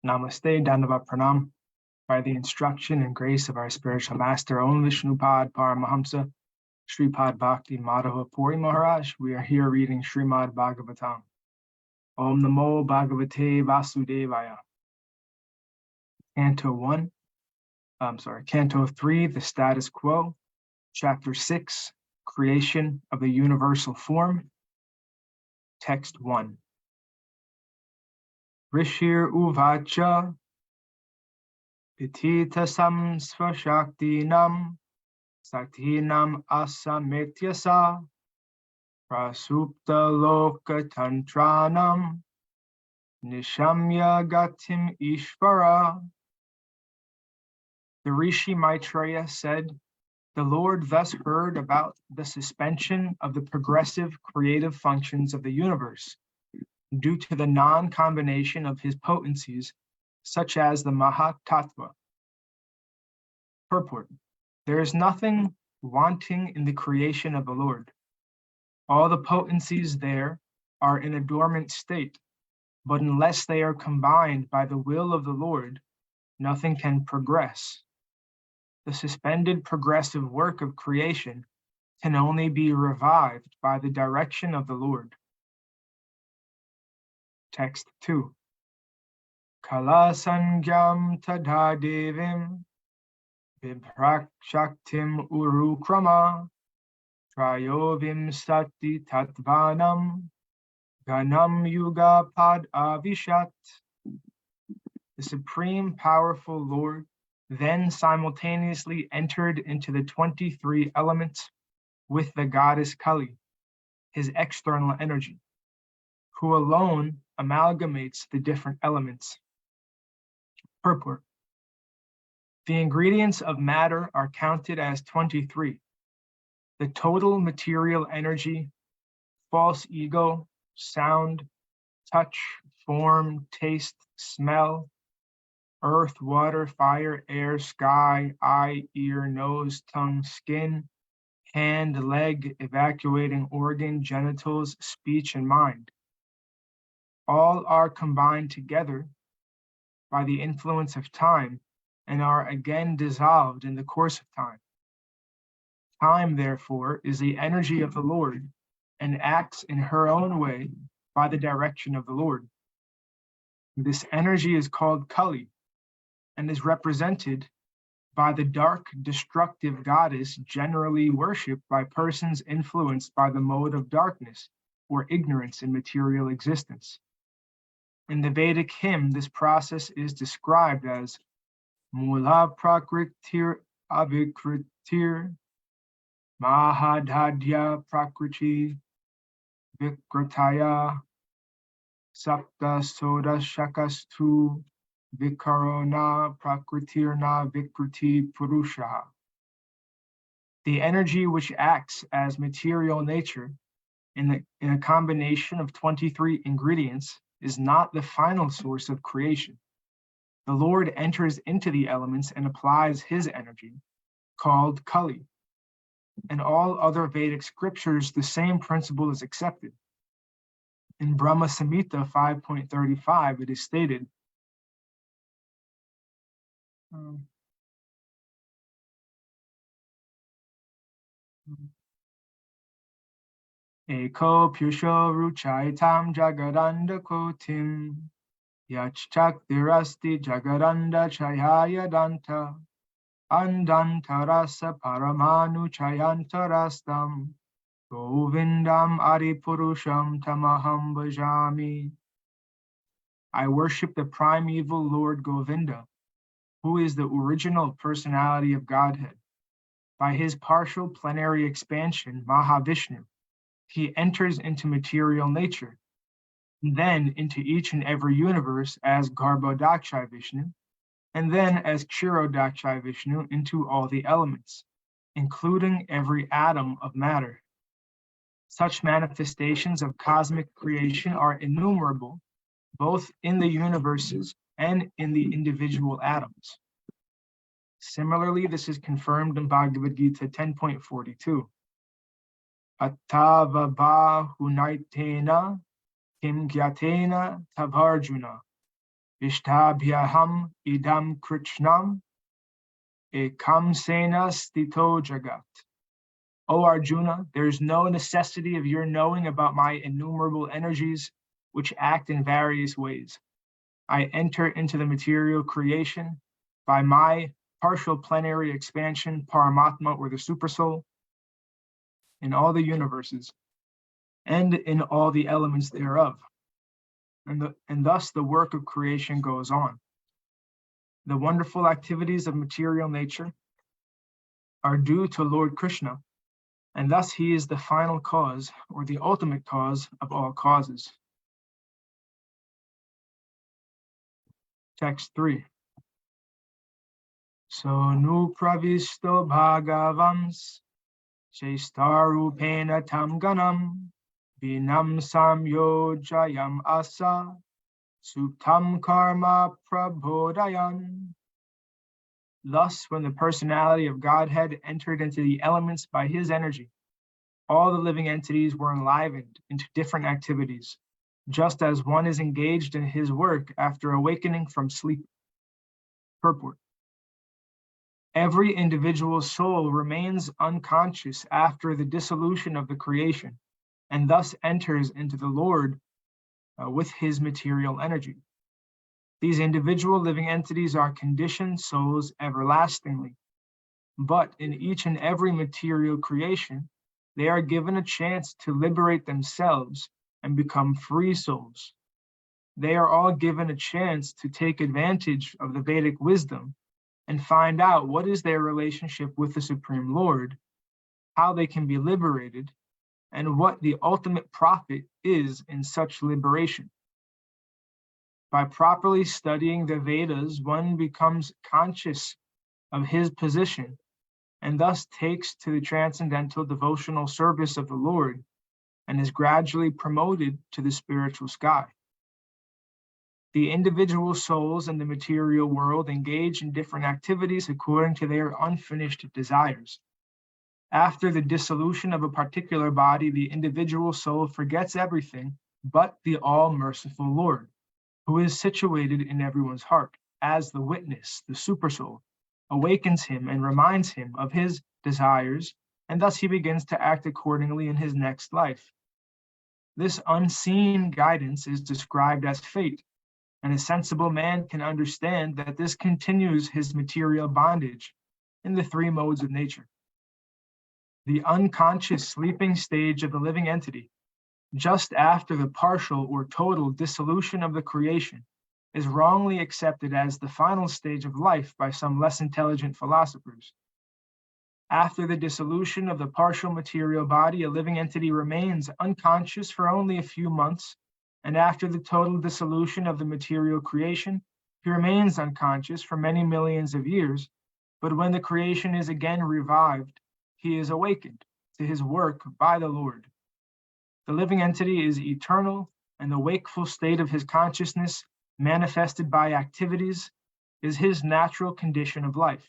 Namaste, Dandavat Pranam. By the instruction and grace of our spiritual master, Om Vishnupad Paramahamsa, Sripad Bhakti Madhava Puri Maharaj, we are here reading Srimad Bhagavatam. Om Namo Bhagavate Vasudevaya. Canto 3, the Status Quo, Chapter 6, Creation of the Universal Form, Text 1. Rishir Uvacha Pitita Samsvashaktinam Saktinam Asamityasa Prasupta Loka Tantranam Nishamya Gatim Ishvara. The Rishi Maitreya said, the Lord thus heard about the suspension of the progressive creative functions of the universe due to the non-combination of his potencies, such as the Mahatattva. Purport: there is nothing wanting in the creation of the Lord. All the potencies there are in a dormant state, but unless they are combined by the will of the Lord, nothing can progress. The suspended progressive work of creation can only be revived by the direction of the Lord. Text 2. Kala sangyam tada devim vibhrakshaktim urukrama trayovim sati tatvanam ganam yuga pad avishat. The supreme powerful Lord then simultaneously entered into the 23 elements with the goddess Kali, his external energy, who alone amalgamates the different elements. Purport: the ingredients of matter are counted as 23. The total material energy, false ego, sound, touch, form, taste, smell, earth, water, fire, air, sky, eye, ear, nose, tongue, skin, hand, leg, evacuating organ, genitals, speech, and mind. All are combined together by the influence of time and are again dissolved in the course of time. Time, therefore, is the energy of the Lord and acts in her own way by the direction of the Lord. This energy is called Kali and is represented by the dark, destructive goddess generally worshipped by persons influenced by the mode of darkness or ignorance in material existence. In the Vedic hymn, this process is described as Mula Prakritir Avikritir Mahadhadya Prakriti Vikrataya Sapta Soda Shakastu Vikarona Prakritirna Vikriti Purusha. The energy which acts as material nature in a combination of 23 ingredients is not the final source of creation. The Lord enters into the elements and applies his energy, called Kali. In all other Vedic scriptures, the same principle is accepted. In Brahma Samhita 5.35, it is stated, Eko Pyusho Ruchaitam Jagadanda Kotim Yachchaktirasti Jagadanda Chayaya Danta Andantarasa Paramanu Chayantarastam Govindam Adipurusham Tamaham Bhajami. I worship the primeval Lord Govinda, who is the original personality of Godhead. By his partial plenary expansion, Mahavishnu, he enters into material nature, and then into each and every universe as Garbhodakshai Vishnu, and then as Kshirodakshai Vishnu into all the elements, including every atom of matter. Such manifestations of cosmic creation are innumerable, both in the universes and in the individual atoms. Similarly, this is confirmed in Bhagavad Gita 10.42. Attava bahunaitena kim gyatena tavarjuna Ishtabhyaham idam Krishnam ekam sena stito jagat. O Arjuna, there is no necessity of your knowing about my innumerable energies which act in various ways. I enter into the material creation by my partial plenary expansion, Paramatma, or the Supersoul, in all the universes, and in all the elements thereof. And thus the work of creation goes on. The wonderful activities of material nature are due to Lord Krishna, and thus he is the final cause, or the ultimate cause of all causes. Text 3. So nu pravisto bhagavams chestarupena tam ganam vinam samyojayam asa suptam karma prabodhayan. Thus, when the personality of Godhead entered into the elements by his energy, all the living entities were enlivened into different activities, just as one is engaged in his work after awakening from sleep. Purport. Every individual soul remains unconscious after the dissolution of the creation, and thus enters into the Lord with his material energy. These individual living entities are conditioned souls everlastingly, but in each and every material creation, they are given a chance to liberate themselves and become free souls. They are all given a chance to take advantage of the Vedic wisdom and find out what is their relationship with the Supreme Lord, how they can be liberated, and what the ultimate profit is in such liberation. By properly studying the Vedas, one becomes conscious of his position and thus takes to the transcendental devotional service of the Lord and is gradually promoted to the spiritual sky. The individual souls in the material world engage in different activities according to their unfinished desires. After the dissolution of a particular body, the individual soul forgets everything but the all-merciful Lord, who is situated in everyone's heart, as the witness, the Supersoul, awakens him and reminds him of his desires, and thus he begins to act accordingly in his next life. This unseen guidance is described as fate, and a sensible man can understand that this continues his material bondage in the three modes of nature. The unconscious sleeping stage of the living entity, just after the partial or total dissolution of the creation, is wrongly accepted as the final stage of life by some less intelligent philosophers. After the dissolution of the partial material body, a living entity remains unconscious for only a few months, and after the total dissolution of the material creation, he remains unconscious for many millions of years, but when the creation is again revived, he is awakened to his work by the Lord. The living entity is eternal, and the wakeful state of his consciousness, manifested by activities, is his natural condition of life.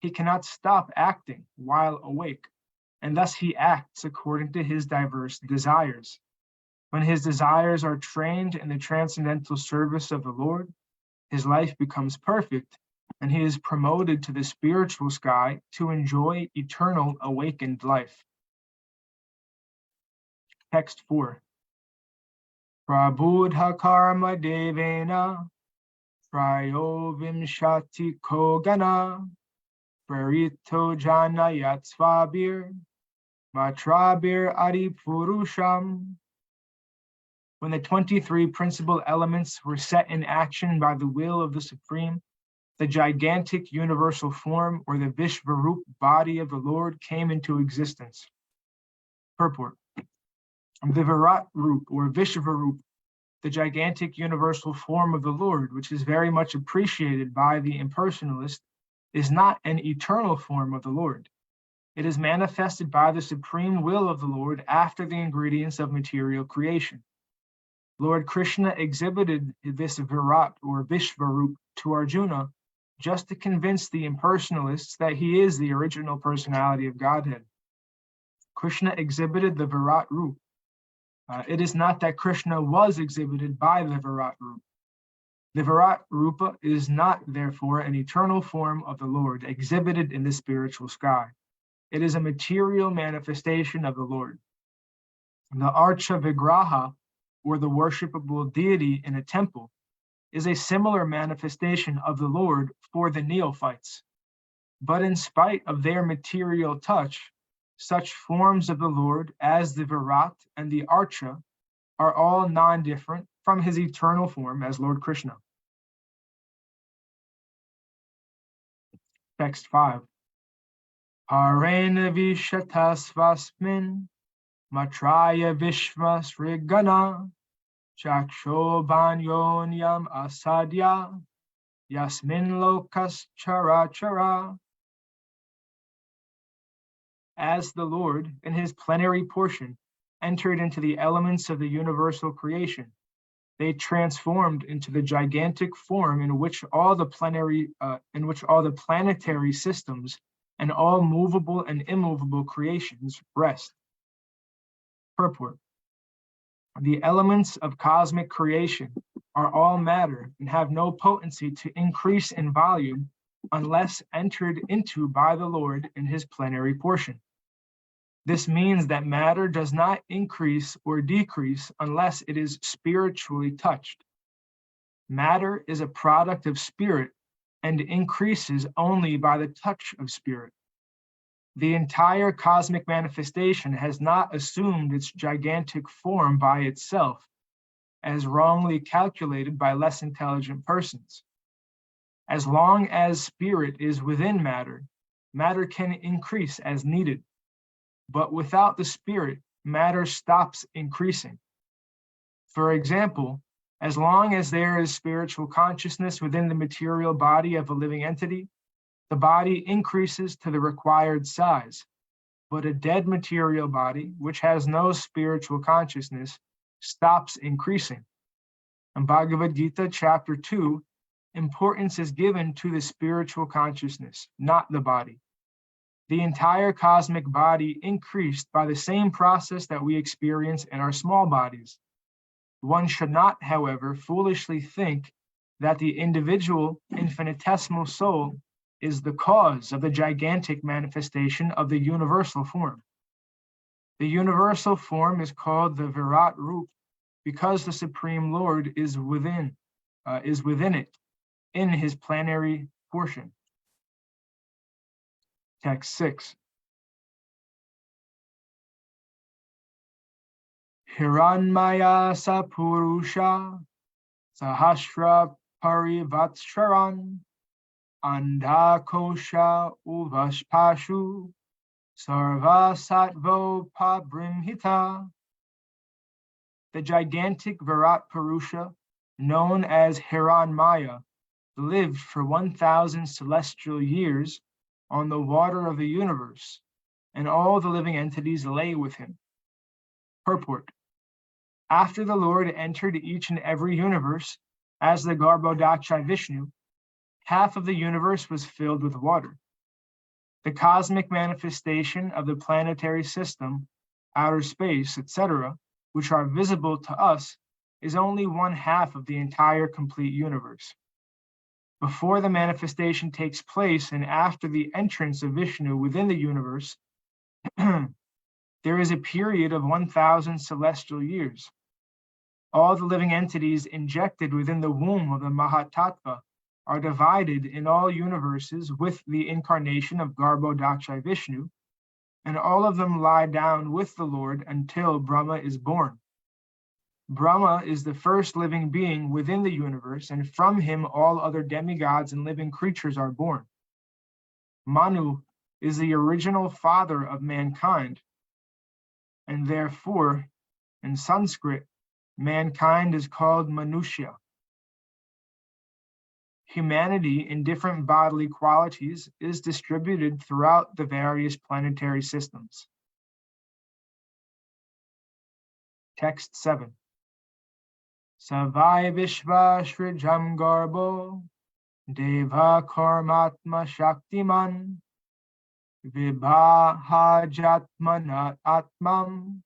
He cannot stop acting while awake, and thus he acts according to his diverse desires. When his desires are trained in the transcendental service of the Lord, his life becomes perfect, and he is promoted to the spiritual sky to enjoy eternal awakened life. Text 4. Prabudha karma devena prayo vimshati kogana prarito janayat svabir matrabir adipurusham. When the 23 principal elements were set in action by the will of the Supreme, the gigantic universal form, or the Vishvarup body of the Lord, came into existence. Purport. The Virat Rup, or Vishvarup, the gigantic universal form of the Lord, which is very much appreciated by the impersonalist, is not an eternal form of the Lord. It is manifested by the supreme will of the Lord after the ingredients of material creation. Lord Krishna exhibited this Virat, or Vishvarup, to Arjuna just to convince the impersonalists that he is the original personality of Godhead. Krishna exhibited the Virat Rup. It is not that Krishna was exhibited by the Virat Rup. The Virat Rupa is not, therefore, an eternal form of the Lord exhibited in the spiritual sky. It is a material manifestation of the Lord. The Archa Vigraha, or the worshipable deity in a temple, is a similar manifestation of the Lord for the neophytes. But in spite of their material touch, such forms of the Lord as the Virat and the Archa are all non-different from his eternal form as Lord Krishna. Text 5. Parena vishatasvasmin matraya vishva srigana chakshobanyonyam asadya yasmin lokas charachara. As the Lord, in his plenary portion, entered into the elements of the universal creation, they transformed into the gigantic form in which all the planetary systems and all movable and immovable creations rest. Purport. The elements of cosmic creation are all matter and have no potency to increase in volume unless entered into by the Lord in his plenary portion. This means that matter does not increase or decrease unless it is spiritually touched. Matter is a product of spirit and increases only by the touch of spirit. The entire cosmic manifestation has not assumed its gigantic form by itself, as wrongly calculated by less intelligent persons. As long as spirit is within matter, matter can increase as needed. But without the spirit, matter stops increasing. For example, as long as there is spiritual consciousness within the material body of a living entity, the body increases to the required size. But a dead material body, which has no spiritual consciousness, stops increasing. In Bhagavad Gita, chapter 2, importance is given to the spiritual consciousness, not the body. The entire cosmic body increased by the same process that we experience in our small bodies. One should not, however, foolishly think that the individual infinitesimal soul is the cause of the gigantic manifestation of the universal form. The universal form is called the Virat Rup because the Supreme Lord is within it in his plenary portion. Text 6. Hiranmaya sapurusha sahasra parivatsharan andakosha uvashpashu sarva sattvo pabrimhita. The gigantic Virat Purusha, known as Hiranmaya, lived for 1,000 celestial years on the water of the universe, and all the living entities lay with him. Purport. After the Lord entered each and every universe as the Garbhodakshai Vishnu, half of the universe was filled with water. The cosmic manifestation of the planetary system, outer space, etc., which are visible to us, is only 1/2 of the entire complete universe. Before the manifestation takes place and after the entrance of Vishnu within the universe, there is a period of 1,000 celestial years. All the living entities injected within the womb of the Mahatattva are divided in all universes with the incarnation of Garbhodakshai Vishnu, and all of them lie down with the Lord until Brahma is born. Brahma is the first living being within the universe, and from him all other demigods and living creatures are born. Manu is the original father of mankind, and therefore, in Sanskrit, mankind is called Manushya. Humanity in different bodily qualities is distributed throughout the various planetary systems. Text 7. Savai Vishva Shrijam Garbo Deva Karmatma Shaktiman Vibhajatmanat Atmam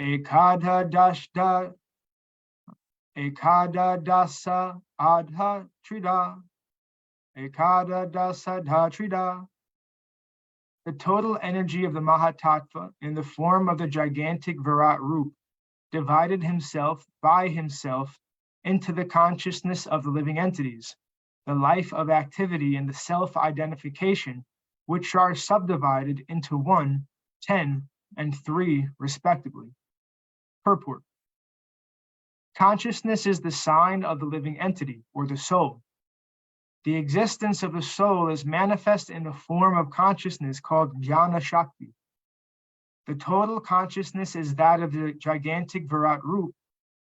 Ekadha Dashda ekada dasa adha trida, ekada dasa dha trida. The total energy of the Mahatattva in the form of the gigantic Virat Roop divided himself by himself into the consciousness of the living entities, the life of activity and the self-identification, which are subdivided into 1, 10, and 3, respectively. Purport. Consciousness is the sign of the living entity, or the soul. The existence of the soul is manifest in the form of consciousness called Jnana Shakti. The total consciousness is that of the gigantic Virat Roop,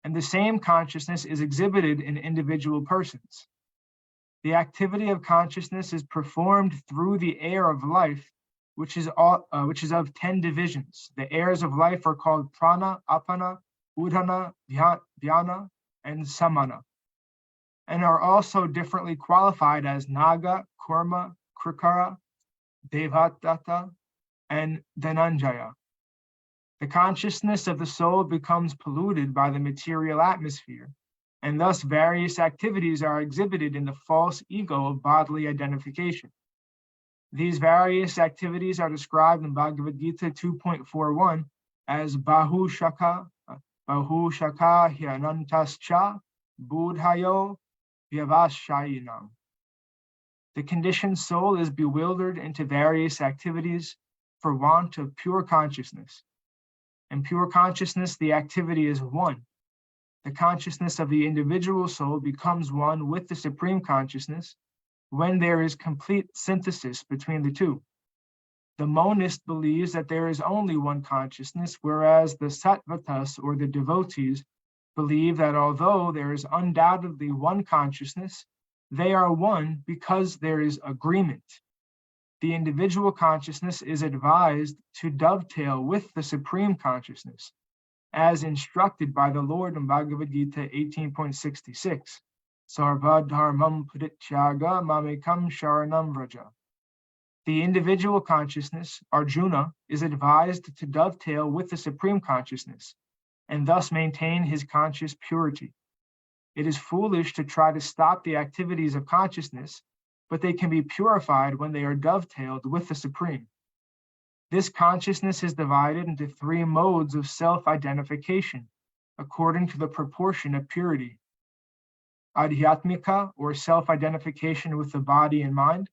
and the same consciousness is exhibited in individual persons. The activity of consciousness is performed through the air of life, which is of 10 divisions. The airs of life are called prana, apana, udana, dhyana, and samana, and are also differently qualified as naga, kurma, krikara, devadatta, and dhananjaya. The consciousness of the soul becomes polluted by the material atmosphere, and thus various activities are exhibited in the false ego of bodily identification. These various activities are described in Bhagavad Gita 2.41 as Bahu Shaka Hyanantascha Budhayo Vyavashayinam. The conditioned soul is bewildered into various activities for want of pure consciousness. In pure consciousness, the activity is one. The consciousness of the individual soul becomes one with the supreme consciousness when there is complete synthesis between the two. The monist believes that there is only one consciousness, whereas the sattvatas, or the devotees, believe that although there is undoubtedly one consciousness, they are one because there is agreement. The individual consciousness is advised to dovetail with the supreme consciousness, as instructed by the Lord in Bhagavad Gita 18.66. Sarva dharmam prityaga mamekam sharanam vraja. The individual consciousness, Arjuna, is advised to dovetail with the supreme consciousness and thus maintain his conscious purity. It is foolish to try to stop the activities of consciousness, but they can be purified when they are dovetailed with the supreme. This consciousness is divided into 3 modes of self-identification according to the proportion of purity. Adhyatmika, or self-identification with the body and mind.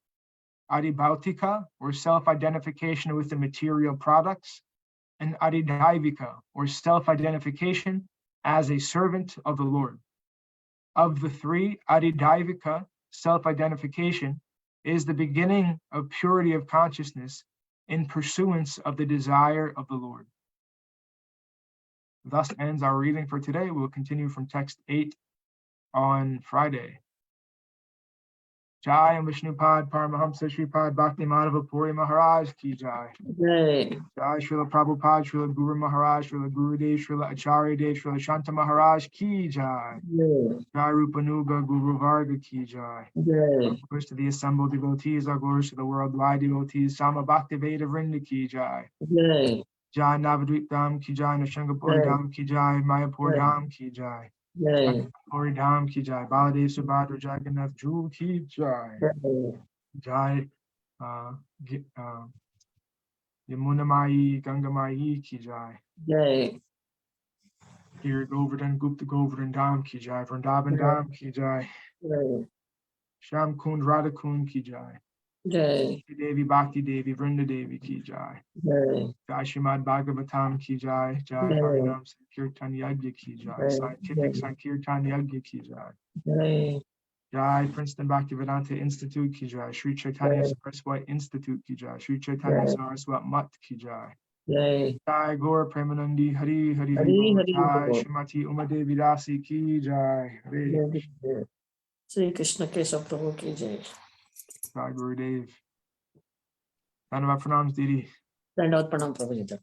Adibhautika, or self-identification with the material products. And Adidaivika, or self-identification as a servant of the Lord. Of the 3, Adidaivika, self-identification, is the beginning of purity of consciousness in pursuance of the desire of the Lord. Thus ends our reading for today. We'll continue from text 8 on Friday. Jai and Vishnupad Paramahamsa Shripad Bhakti Madhava Puri Maharaj Ki Jai. Jai Srila Prabhupada, Srila Guru Maharaj, Srila Gurudev, Srila Acharya Dev, Srila Shanta Maharaj Ki Jai. Jai Rupanuga Guru Varga Ki Jai. Glories to the assembled devotees, our glories to the worldwide devotees, Sama Bhakti Veda Vrinda Ki Jai. Jai Navadvip Dham Ki Jai, Nashangapur Dham Ki Jai, Mayapur Dham Ki Jai. Ori Dham Ki Jai, Baladev Subhadra Jagannath Jewel Ki Jai. Jai Yamuna Mai, Ganga Mai Ki Jai. Giri Govardhan, Gupta Govardhan Dham Ki Jai, Vrindavan Dham Ki Jai. Sham Kund Radha Kund Ki Jai. Devi Bhakti Devi Vrinda Devi Ki Jai. Jai Srimad Bhagavatam Ki Jai. Jai Harinam Sankirtan Yagya Ki Jai. Scientific Sankirtan Yagya Ki Jai. Jai Princeton Bhaktivedanta Institute Ki Jai. Sri Chaitanya Saraswat Institute Ki Jai. Sri Chaitanya Saraswat Mat Ki Jai. Jai Gaur Premanandi Hari Hari Hari. Jai Shrimati Umadevi Dasi Ki Jai. Hare Sri Krishna Keshav Prabhu Ki Jai. Jai Gurudev. Dhanavad Pranams Didi. Dhanavad Pranam Prabhu Ji.